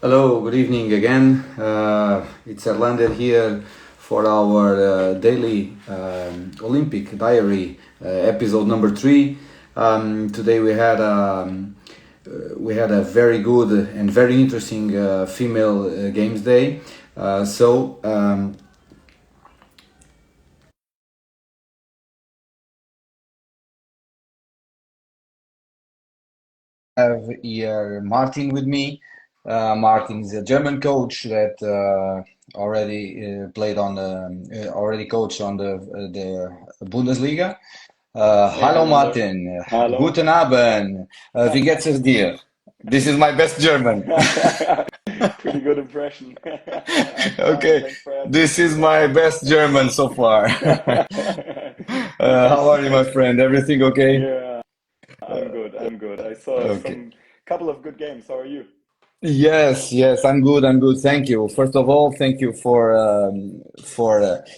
Hello, good evening again. It's Erlander here for our daily Olympic Diary episode number 3. Today we had a very good and very interesting female games day. So have here Martin with me. Martin is a German coach that already played on already coached on the Bundesliga. Hey, Hallo Erlander. Martin, Hello. guten Abend, wie geht's es dir? This is my best German. Pretty good impression. I'm fine. Okay, Thanks for asking. this Thanks is for my asking. best German so far. Nice. How are you, my friend? Everything okay? Yeah, I'm good. I'm good. I saw Okay. some couple of good games. How are you? Yes, yes, I'm good. I'm good. Thank you. First of all, thank you for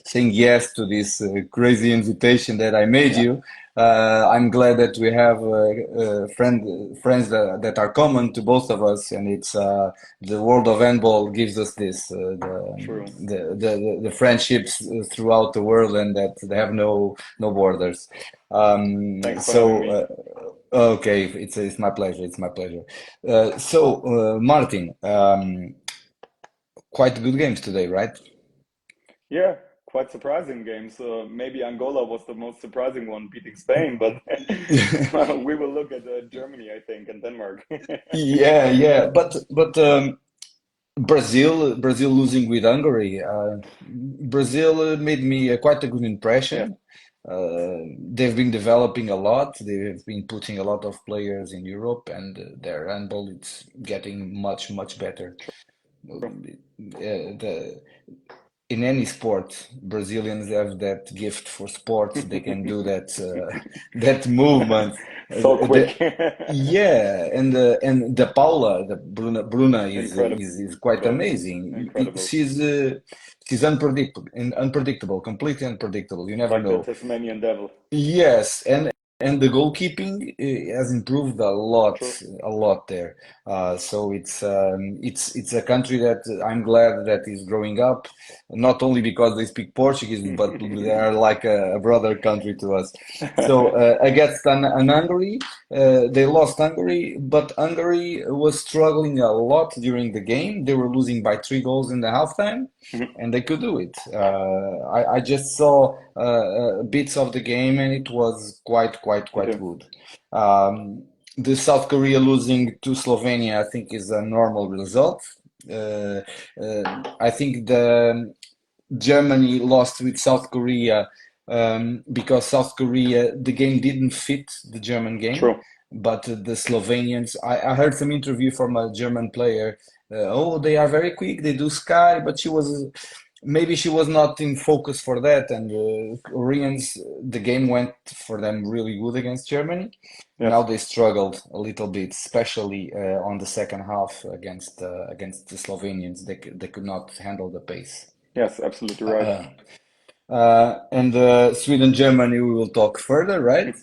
saying yes to this crazy invitation that I made Yeah, you. I'm glad that we have friends that are common to both of us, and it's the world of handball gives us this true. the friendships throughout the world, and that they have no borders. Thanks for having So. me. Okay, it's my pleasure. It's my pleasure. Martin, quite good games today, right? Yeah, quite surprising games. Maybe Angola was the most surprising one, beating Spain, but we will look at Germany, I think, and Denmark. Yeah, yeah, but Brazil losing with Hungary. Brazil made me quite a good Yeah. impression. They've been developing a lot. They've been putting a lot of players in Europe, and their handball is getting much better. True. The in any sport, Brazilians have that gift for sport. They can do that that movement. So quick. Yeah, and the Paula, the Bruna Incredible. is quite amazing. Incredible. She's unpredictable, completely unpredictable. You never Like the know. Tasmanian devil. Yes, and the goalkeeping has improved True. a lot there. So it's a country that I'm glad that is growing up, not only because they speak Portuguese, but they are like a brother country to us. So against an Hungary, they lost Hungary, but Hungary was struggling a lot during the game. They were losing by 3 goals in the halftime, and they could do it. I just saw bits of the game, and it was Me quite too. good. The South Korea losing to Slovenia, I think, is a normal result. Uh, I think the Germany lost with South Korea because South Korea, the game didn't fit the German game, True. but the Slovenians, I heard some interview from a German player. Oh, they are very quick, they do sky, but maybe she was not in focus for that. And Koreans, the game went for them really good against Germany. Now Yes. they struggled a little bit, especially on the second half against the Slovenians. They could not handle the pace. Yes, absolutely right. Uh, and Sweden, Germany, we will talk further, right?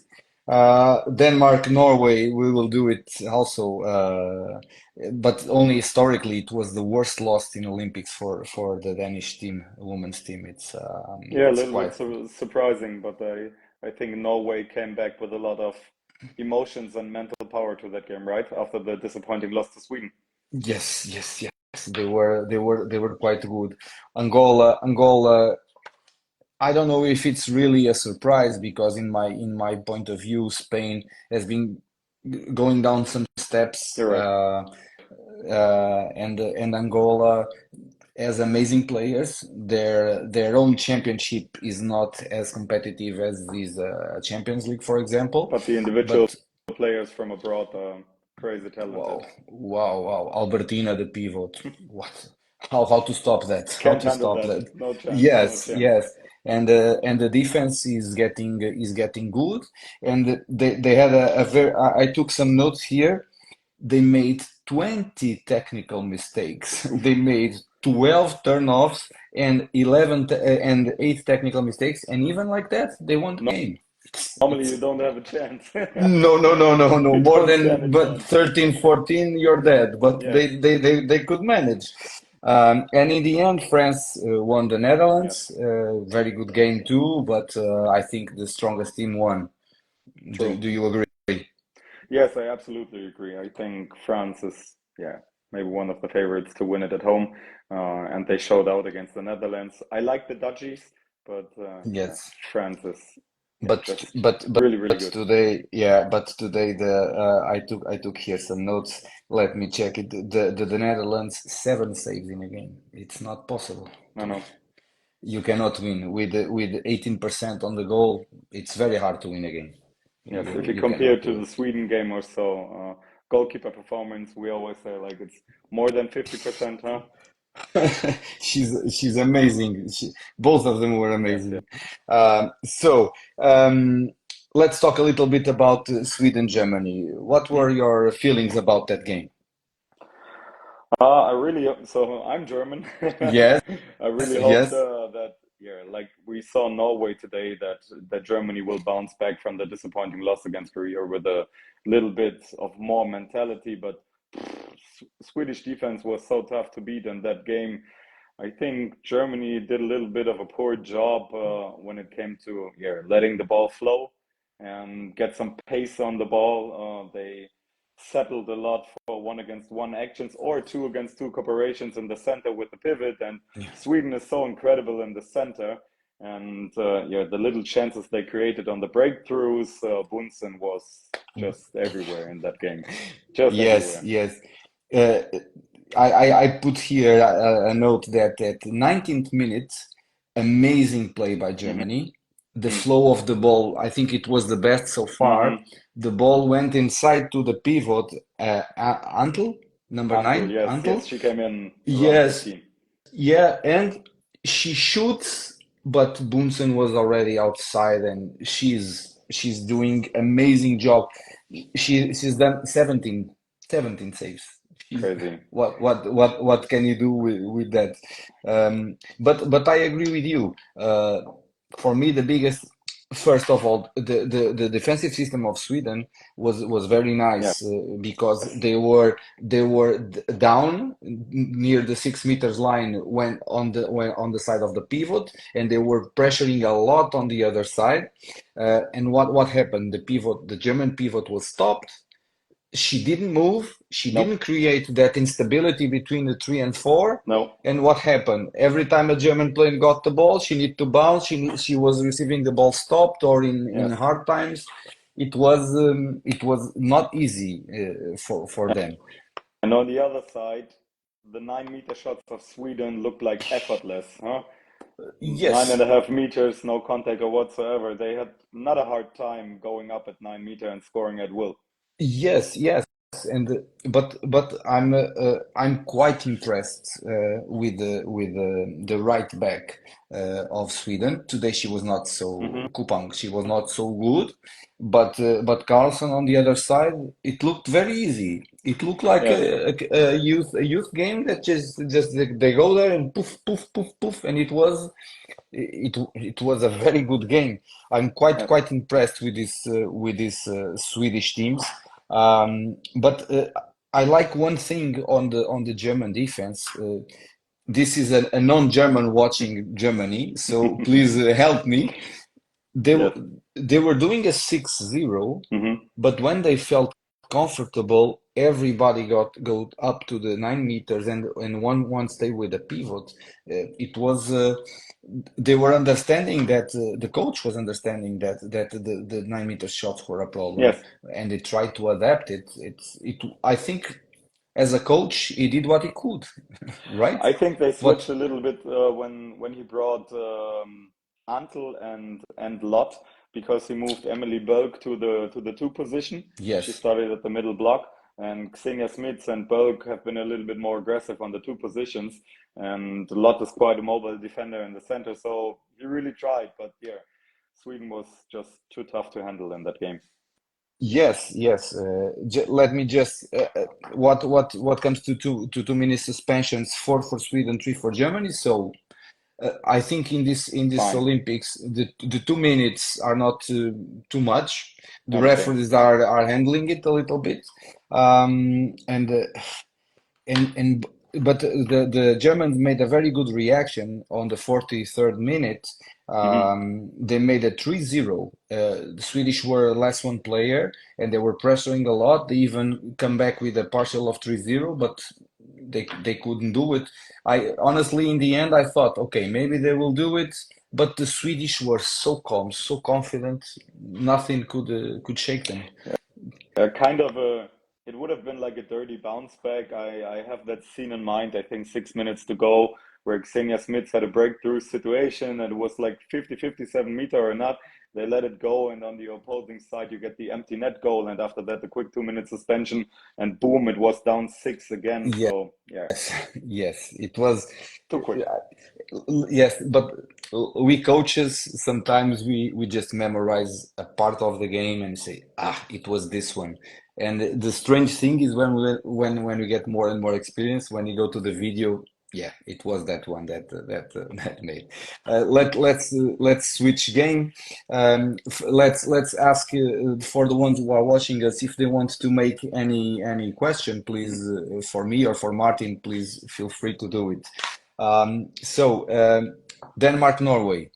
Denmark, Norway, we will do it also, but only historically, it was the worst loss in Olympics for the Danish team, women's team. Yeah, a It's little bit quite. surprising, but I think Norway came back with a lot of emotions and mental power to that game, right? After the disappointing loss to Sweden. Yes. They were quite good. Angola. I don't know if it's really a surprise because in my point of view, Spain has been going down some steps, You're right. and Angola has amazing players. Their own championship is not as competitive as this Champions League, for example. But the individual But players from abroad are crazy wow, talented. wow, Albertina, the pivot. What? How to stop that? How Can't to handle stop that. that? No chance. No Yes, chance. yes. And the defense is getting good. And they had a very. I took some notes here. They made 20 technical mistakes. They Oof. made 12 turnoffs and 8 technical mistakes. And even like that, they won the No, game. Normally you It's don't have a chance. no, no, no, no, no. You More don't stand than a but chance. 13, 14, you're dead. But Yes, they could manage. And in the end, France won the yes, Netherlands. Very good game too, but I think the strongest team won. true. Do you agree? Yes, I absolutely agree. I think France is, yeah, maybe one of the favorites to win it at home, and they showed out against the Netherlands. I like the Dutchies, but yeah, Yes. France is, yeah, But just but but really, really but good. today, yeah, but today the I took here some notes. Let me check it. The Netherlands seven saves in a game. It's not possible No, to. no. You cannot win with 18% on the goal. It's very hard to win a game. Yes, You if you you compare cannot to do the it. Sweden game or so, goalkeeper performance, we always say like it's more than 50%, huh? She's amazing. Both of them were Yes, yes. amazing. So let's talk a little bit about Sweden Germany. What were Mhm. your feelings about that game? I really so I'm German. Yes, I really hope yes, that yeah, like we saw Norway today, that Germany will bounce back from the disappointing loss against Korea with a little bit of more mentality. But Swedish defense was so tough to beat in that game. I think Germany did a little bit of a poor job when it came to yeah letting the ball flow and get some pace on the ball. They settled a lot for one against one actions or two against two cooperations in the center with the pivot. And Sweden is so incredible in the center. And yeah, the little chances they created on the breakthroughs, Bunsen was just everywhere in that game, just yes, everywhere. yes. Uh, I put here a note that at 19th minute, amazing play by Hmm. Germany. The flow of the ball, I think it was the best so far. Hmm. The ball went inside to the pivot, Antle, number Until nine, yes, yes, Antle. she came in around Yes, 15. yeah, and she shoots, but Bunsen was already outside, and she's doing amazing job. She's done 17 saves. She's, Crazy. what can you do with that? But I agree with you. For me, the biggest, first of all, the defensive system of Sweden was very Yes, nice because they were down near the 6 meters line when on the side of the pivot, and they were pressuring a lot on the other side. And what happened? The German pivot was stopped. She didn't move. She nope, didn't create that instability between the three and four. no, And what happened? Every time a German player got the ball, she needed to bounce. She was receiving the ball stopped or in yes. hard times. It was not easy for them. And on the other side, the 9 meter shots of Sweden looked like effortless, huh? Nine and Yes, a half meters, no contact or whatsoever. They had not a hard time going up at 9 meter and scoring at will. yes, yes, and but I'm quite impressed with the right back of Sweden. Today she was not Hmm. so Kupang. She was not so good, but Carlson on the other side, it looked very easy. It looked like Yes, a youth game that just they go there and poof poof poof poof, and it was a very good game. I'm quite yes. quite impressed with these Swedish teams. But I like one thing on the German defense. This is a non-German watching Germany, so please help me. They Yes. were they were doing a 6-0, Hmm. but when they felt comfortable, everybody go up to the 9 meters, and once they with a pivot, it was they were understanding that the coach was understanding that the 9 meter shots were a problem, Yes. and they tried to adapt it. I think as a coach, he did what he could, right? I think they What? switched a little bit when he brought Antel and Lot because he moved Emily Belk to the two position. She Yes. started at the middle block, and Xenia Smits and Belk have been a little bit more aggressive on the two positions. And Lot is quite a mobile defender in the center, so he really tried. But yeah, Sweden was just too tough to handle in that game. Yes, yes. Let me just what comes to two minute suspensions, four for Sweden, three for Germany. So I think in this Fine. Olympics, the 2 minutes are not too much. The Okay. referees are handling it a little bit, and but the Germans made a very good reaction on the 43rd minute. Hmm. They made a 3-0. The Swedish were less one player and they were pressuring a lot. They even come back with a partial of 3-0, but they couldn't do it. I honestly, in the end, I thought, okay, maybe they will do it. But the Swedish were so calm, so confident, nothing could shake them. Kind of a, it would have been like a dirty bounce back. I have that scene in mind. I think 6 minutes to go, where Xenia Smith had a breakthrough situation, and it was like 50-57 meter or not. They let it go, and on the opposing side, you get the empty net goal, and after that, the quick 2 minute suspension, and boom, it was down six again. Yes, So yeah, yes, it was. too quick. Yes, but we coaches sometimes we just memorize a part of the game and say, ah, it was this one. And the strange thing is when we get more and more experience, when you go to the video, yeah, it was that one that made. Let's switch game. Let's ask for the ones who are watching us if they want to make any question, please, for me or for Martin, please feel free to do it. So Denmark, Norway.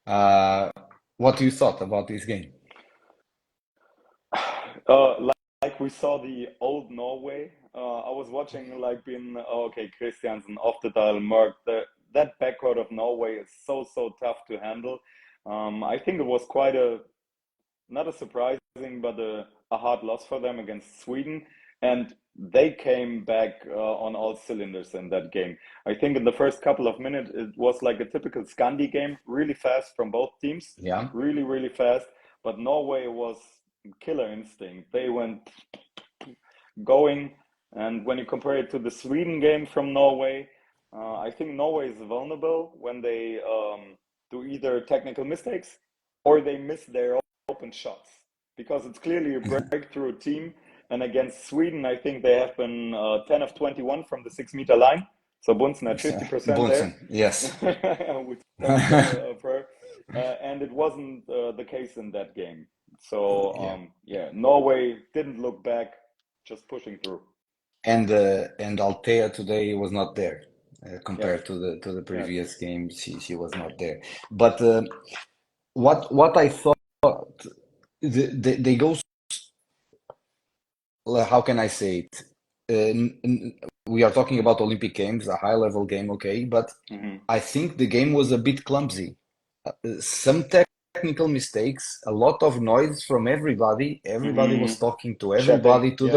Uh, what you thought about this game? Like we saw the old Norway. I was watching like being okay, Christiansen, Oftedal, Merck. That backcourt of Norway is so tough to handle. I think it was quite a not a surprising, but a hard loss for them against Sweden. And they came back on all cylinders in that game. I think in the first couple of minutes, it was like a typical Scandi game, really fast from both teams, Yeah. really fast. But Norway was killer instinct. They went going. And when you compare it to the Sweden game from Norway, I think Norway is vulnerable when they do either technical mistakes or they miss their open shots because it's clearly a breakthrough team. And against Sweden, I think they have been 10 of 21 from the 6 meter line. So Bunsen at 50% there Bunsen, yes. with 10% of her. And it wasn't the case in that game. So, Yeah. yeah, Norway didn't look back, just pushing through. And Altea today was not there Yes, compared to the yes. previous game. She was not there. But what I thought they go. How can I say it? We are talking about Olympic Games, a high level game, okay, but Hmm. I think the game was a bit clumsy. Some technical mistakes, a lot of noise from everybody. Everybody Hmm. was talking to Chatting. everybody, Yes, yes.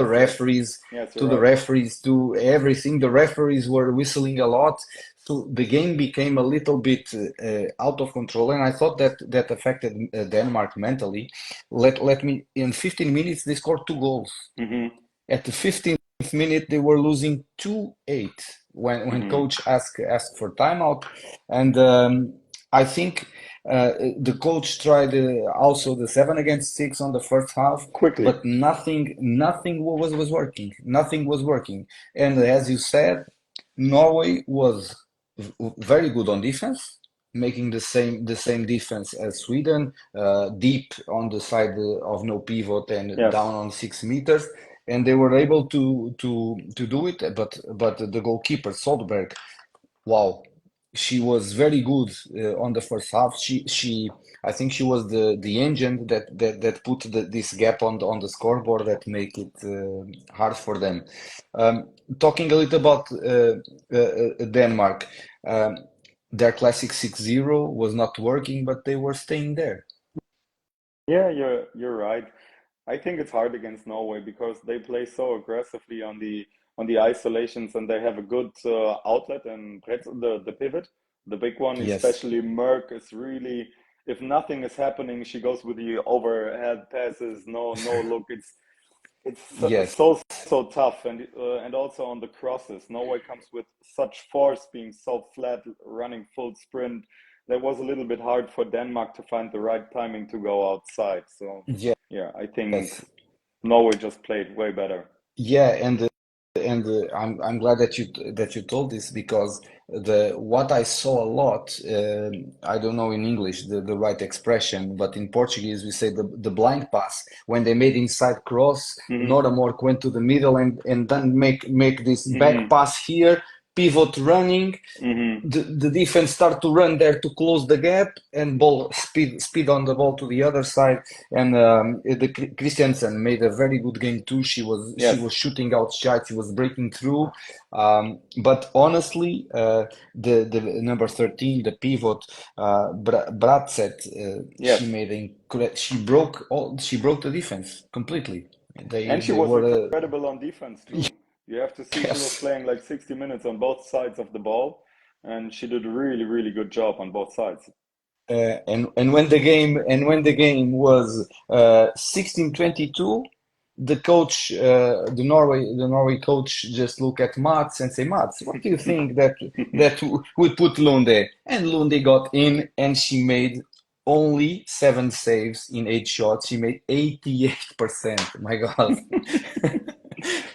Yes, you're to the right. referees, to everything. The referees were whistling a lot. So the game became a little bit out of control, and I thought that affected Denmark mentally. Let me in 15 minutes they scored two goals. Hmm. At the 15th minute, they were losing 2-8 when Hmm. coach asked for timeout, and I think the coach tried also the 7 against 6 on the first half, Quickly. but nothing was working. Nothing was working, and as you said, Norway was very good on defense, making the same defense as Sweden, deep on the side of no pivot and Yes. down on 6 meters, and they were able to do it. But the goalkeeper Soldberg, wow, she was very good on the first half. I think she was the engine that put this gap on the scoreboard that make it hard for them. Talking a little about Denmark, um, their classic 6-0 was not working, but they were staying there. Yeah, you're right. I think it's hard against Norway because they play so aggressively on the isolations and they have a good outlet and the pivot, the big one, Yes, especially Merck is really if nothing is happening, she goes with the overhead passes, no look. It's yes, so tough and also on the crosses. Norway comes with such force, being so flat, running full sprint. That was a little bit hard for Denmark to find the right timing to go outside. So yeah, I think yes. Norway just played way better. Yeah, and I'm glad that you told this because the what I saw a lot, I don't know in English the right expression, but in Portuguese we say the blind pass. When they made inside cross, Hmm. Noramork went to the middle and then make this back Hmm. pass here, pivot running, Hmm. the defense start to run there to close the gap and ball speed on the ball to the other side. And Christiansen made a very good game too. She Yes. was shooting out shots, she was breaking through. But honestly, the number 13, the pivot, Bratset, Yes. she broke the defense completely. And she They was were incredible on defense too. You have to see she was yes. playing like 60 minutes on both sides of the ball, and she did a really, really good job on both sides. And when the game was 16-22, the coach, the Norway coach, just look at Mats and say, Mats, what do you think that we put Lunde? And Lunde got in, and she made only 7 saves in 8 shots. She made 88%. My God.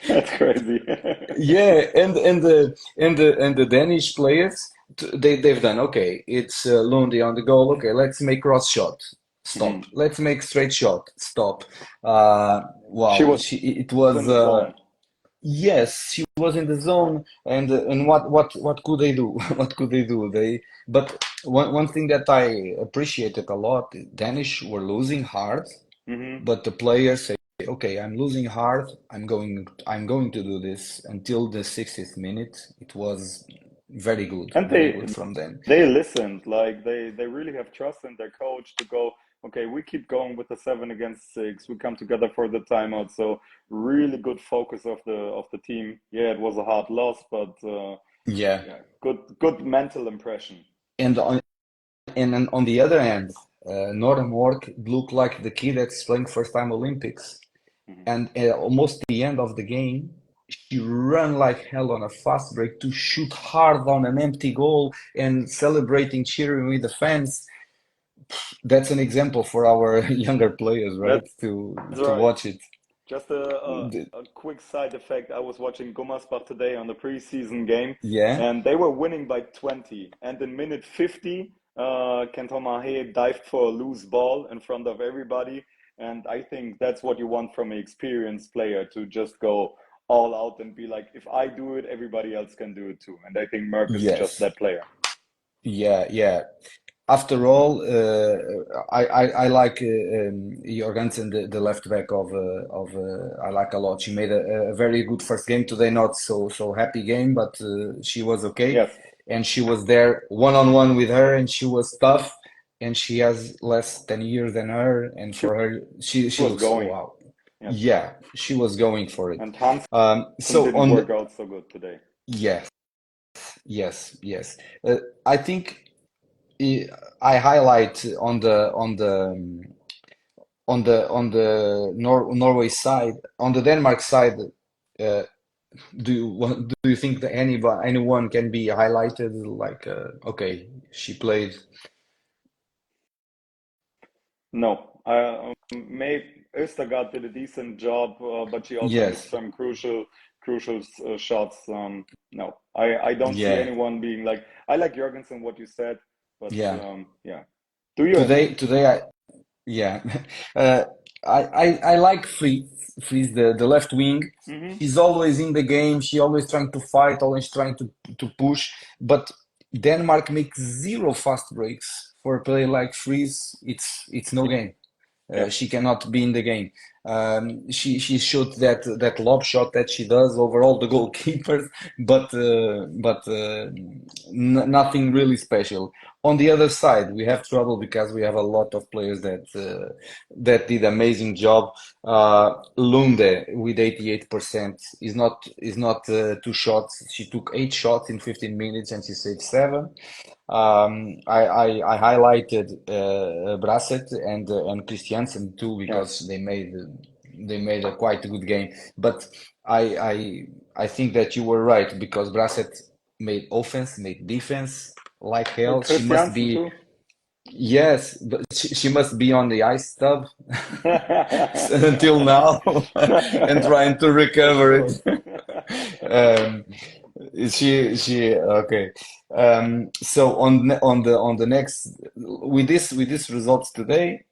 That's crazy. Yeah, and the Danish players, they've done okay. It's Lundy on the goal. Okay, let's make cross shot. Stop. Mhm. Let's make straight shot. Stop. She Wow. was It in was the zone. yes. She was in the zone, and what could they do? What could they do? But one thing that I appreciated a lot, Danish were losing hard, Hmm. but the players say, okay, I'm losing hard. I'm going to do this until the 60th minute. It was And very good from them. they listened. Like they really have trust in their coach to go, okay, we keep going with the 7 against 6. We come together for the timeout. So really good focus of the team. Yeah, it was a hard loss, but Yeah, yeah, good mental impression. and then on the other hand, Northern Mork looked like the kid that's playing first time Olympics. Mhm. And almost the end of the game, she ran like hell on a fast break to shoot hard on an empty goal and celebrating, cheering with the fans. That's an example for our younger players, That's right? To right. watch it. Just The- a quick side effect. I was watching Gummersbach today on the preseason game, Yeah. and they were winning by 20. And in minute 50, Kenton Mahe dived for a loose ball in front of everybody. And I think that's what you want from an experienced player to just go all out and be like, if I do it, everybody else can do it too. And I think Merck is just Yes. that player. Yeah. Yeah. After all, I like Jorgensen, the left back of I like a lot. She made a very good first game today. Not so happy game, but she was okay, Yes, and she was there one on one with her, and she was tough. And she has less 10 years than her, and she for her, she was looks going. wow. Yes. Yeah, she was going for it. And Hansen So didn't on work the out so good today. yes, yes. I think. I highlight on the Norway side, on the Denmark side. Uh, do you think that anyone can be highlighted? Like, okay, she played. No, maybe Östergaard did a decent job, but she also missed Yes, some crucial shots. No, I don't see yeah, anyone being like I like Jorgensen, what you said, but yeah. yeah. Do you have? Today, yeah, uh, I like Fries, the left wing. Hmm. She's always in the game. She always trying to fight, always trying to push. But Denmark makes zero fast breaks for a player like Fries. It's no game. Yeah, She cannot be in the game. She shot that lob shot that she does over all the goalkeepers, but nothing really special. On the other side, we have trouble because we have a lot of players that did amazing job. Lunde with 88% is not 2 shots. She took 8 shots in 15 minutes and she saved 7. I highlighted Brasset and Christiansen too yes. because they made a quite good game. But I I I think that you were right because Brasset made offense, made defense like hell. She must Christiansen be too. yes, but she must be on the ice tub until now and trying to For recover it. sure. Um, she okay. So on the next with this results today,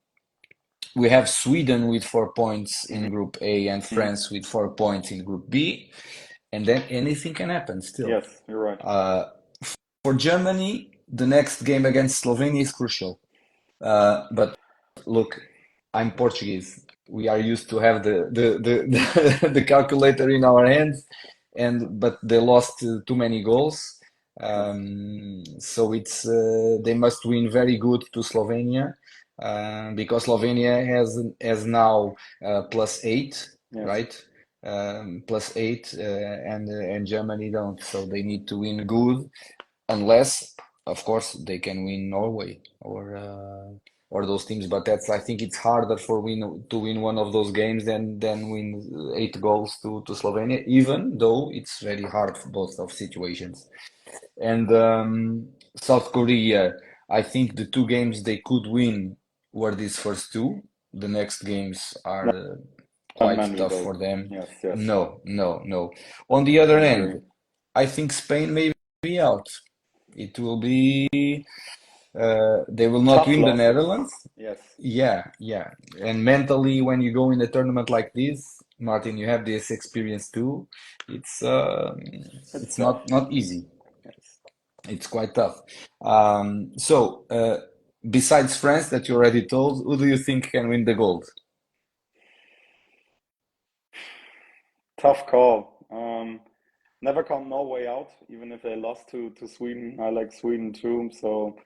we have Sweden with 4 points in Mhm. Group A and France with 4 points in Group B, and then anything can happen still. Yes, you're right. Uh, for Germany, the next game against Slovenia is crucial. But look, I'm Portuguese. We are used to have the calculator in our hands, and but they lost too many goals. Yes, So it's they must win very good to Slovenia, because Slovenia has now +8, yes, right? +8, and Germany don't. So they need to win good, unless, of course, they can win Norway or those teams. But that's I think it's harder for win to win one of those games than win 8 goals to Slovenia, even though it's very hard for both of situations. And South Korea, I think the 2 games they could win were these first two. The next games are not quite tough manageable. for them. Yes, yes, No, no, no. On the other I agree. hand, I think Spain may be out. It will be, they will not Tough win the losses. Netherlands. Yes, Yeah, yeah. And mentally, when you go in a tournament like this, Martin, you have this experience too. It's it's it's tough. not easy. Yes. It's quite tough. Besides France that you already told, who do you think can win the gold? Tough call. Never count Norway out, even if they lost to Sweden. I like Sweden too, so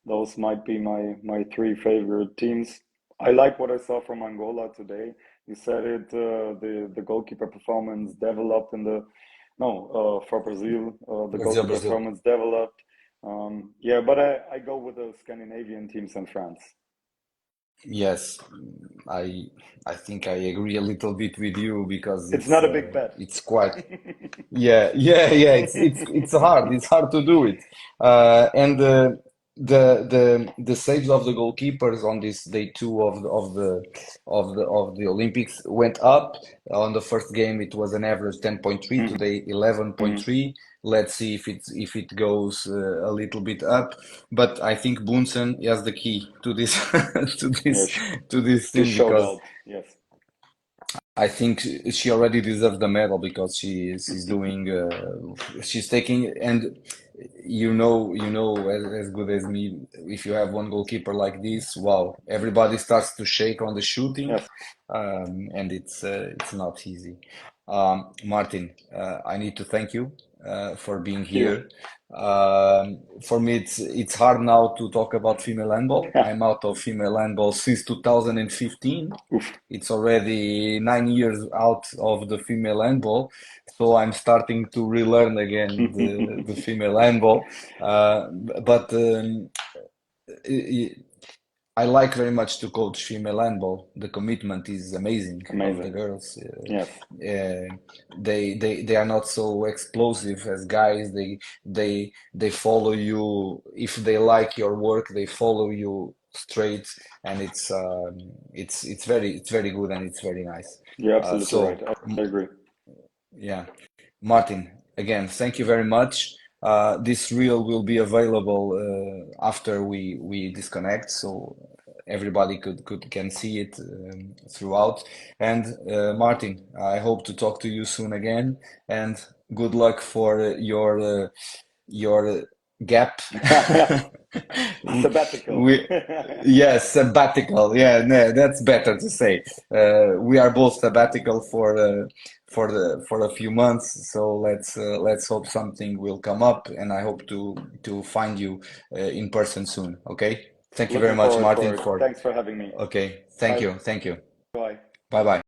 those might be my three favorite teams. I like what I saw from Angola today. You said it, the goalkeeper performance developed in the no for Brazil, the Brazil, goalkeeper Brazil. performance developed. Yeah, but I go with the Scandinavian teams and France. Yes, I I think I agree a little bit with you because It's not a big bet. it's quite. Yeah, yeah, yeah. It's hard. It's hard to do it. And the saves of the goalkeepers on this day two of the Olympics went up. On the first game, it was an average 10.3. Mhm, Today, mhm. 11.3. Let's see if it goes a little bit up. But I think Bunsen has the key to this to Yeah, this to this she thing showed because out. Yes. I think she already deserves the medal because she's doing she's taking, and you know as good as me, if you have one goalkeeper like this, wow, everybody starts to shake on the shooting, Yes. and it's not easy. Martin, I need to thank you for being Thank you. here. For me, it's hard now to talk about female handball. I'm out of female handball since 2015. Oof. It's already 9 years out of the female handball, so I'm starting to relearn again the female handball. But I I like very much to coach female handball. The commitment is amazing of the Amazing. girls. Yes. They are not so explosive as guys. They follow you if they like your work. They follow you straight, and it's very good and it's very nice. You're Uh, absolutely right. so I agree. yeah, Martin, again, thank you very much. This reel will be available after we disconnect, so everybody could can see it throughout. And Martin, I hope to talk to you soon again. And good luck for your gap. Sabbatical. We, yes, sabbatical. Yeah, no, that's better to say. We are both sabbatical for a few months, so let's hope something will come up, and I hope to find you in person soon. Okay. Thank you very Looking much, forward Martin. for it. For Thanks for having me. okay. Bye Thank you. bye. Bye bye.